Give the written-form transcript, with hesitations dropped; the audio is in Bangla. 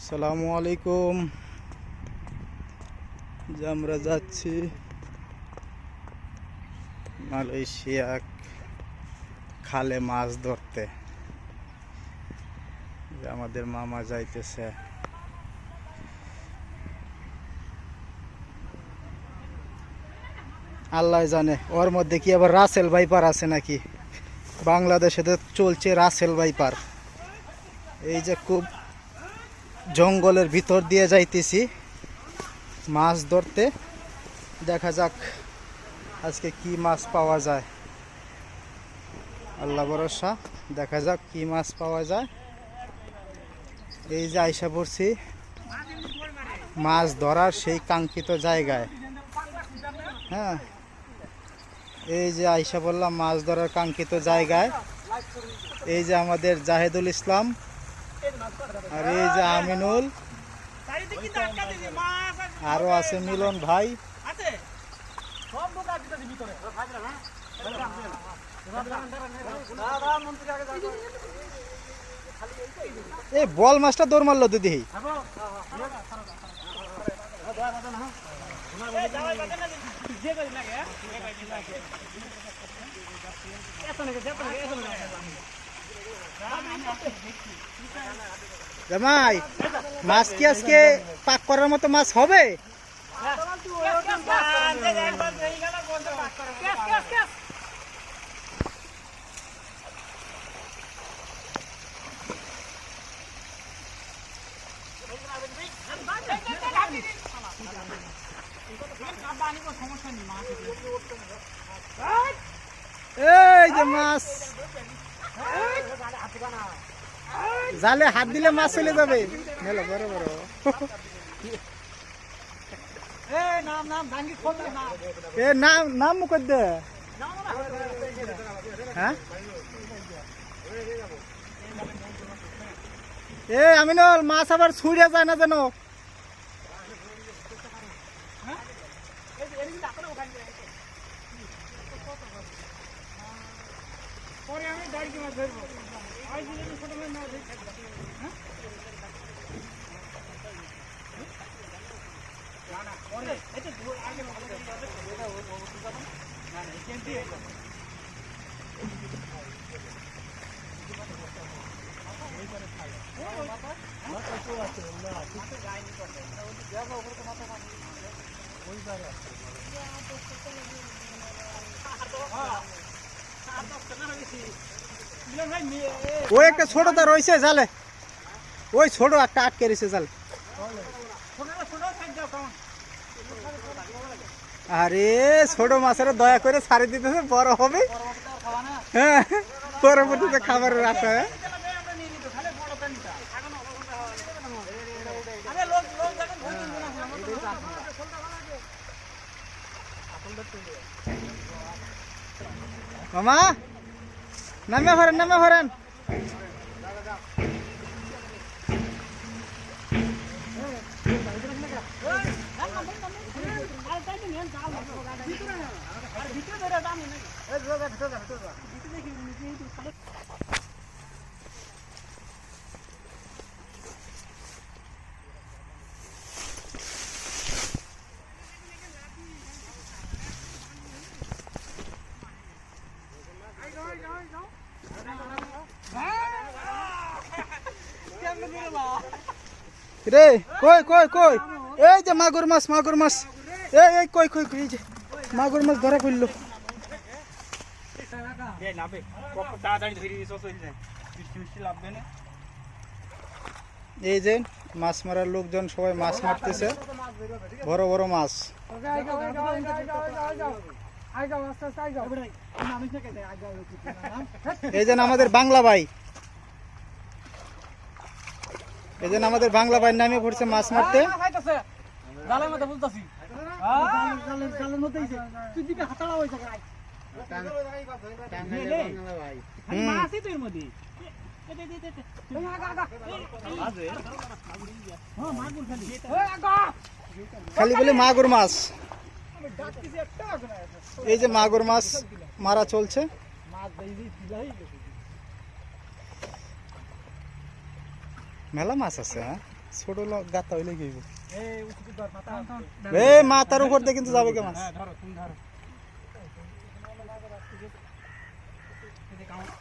আসসালামু আলাইকুম। যে আমরা যাচ্ছি মালয়েশিয়া খালে মাছ ধরতে। যে আমাদের মামা যাইতেছে। আল্লাহ জানে ওর মধ্যে কি আবার রাসেল ভাইপার আছে নাকি। বাংলাদেশে তো চলছে রাসেল ভাইপার। এই যে খুব জঙ্গলের ভিতর দিয়ে যাইতেছি মাছ ধরতে। দেখা যাক আজকে কি মাছ পাওয়া যায়। আল্লাহ ভরসা, দেখা যাক কি মাছ পাওয়া যায়। এই যে আইসা পড়ছি মাছ ধরার সেই কাঙ্ক্ষিত জায়গায়। হ্যাঁ, এই যে আইসা বললাম মাছ ধরার কাঙ্ক্ষিত জায়গায়। এই যে আমাদের জাহেদুল ইসলাম আর এই যে আমিনুল, আরো আছে মিলন ভাই। এই বল মাছটা দৌড় মারলো দিদি। জামাই, মাছ কি আজকে পাক করার মতো মাছ হবে? এই যে মাছ, জালে হাত দিলে মাছ চলে যাবে। মেলা বড় বড়। নাম মুখ দে। হ্যাঁ, এ আমিনুল, মাছ আবার ছুড়ে যায় না যেন। ওই একটা ছোটটা রয়েছে জালে, ওই ছোট একটা আটকে রয়েছে জালে। আরে ছোট মাছের দয়া করে ছাড়ি দিতেছে, বড় হবে। হ্যাঁ, পরবর্তীতে খাবারের আশা। মামা নামে ভরেন, নামে ভরেন। রে কই কই কই, এই যে মাগুর মাছ, মাগুর মাছ। এই কই কই কই, এই যে মাগুর মাছ ধরা পড়লো। এই যে মাছ মারার লোকজন সবাই মাছ মারতেছে, বড় বড় মাছ। এই যে আমাদের বাংলা ভাই, এই যে আমাদের বাংলা ভাই নামে পড়ছে মাছ মারতে। খালি বলে মাগুর মাছ। এই যে মাগুর মাছ মারা চলছে। মেলা মাছ আছে। হ্যাঁ। ছোট গাতা হইলে কি এ মাথার উপর দিয়ে কিন্তু যাবে কে মাছ।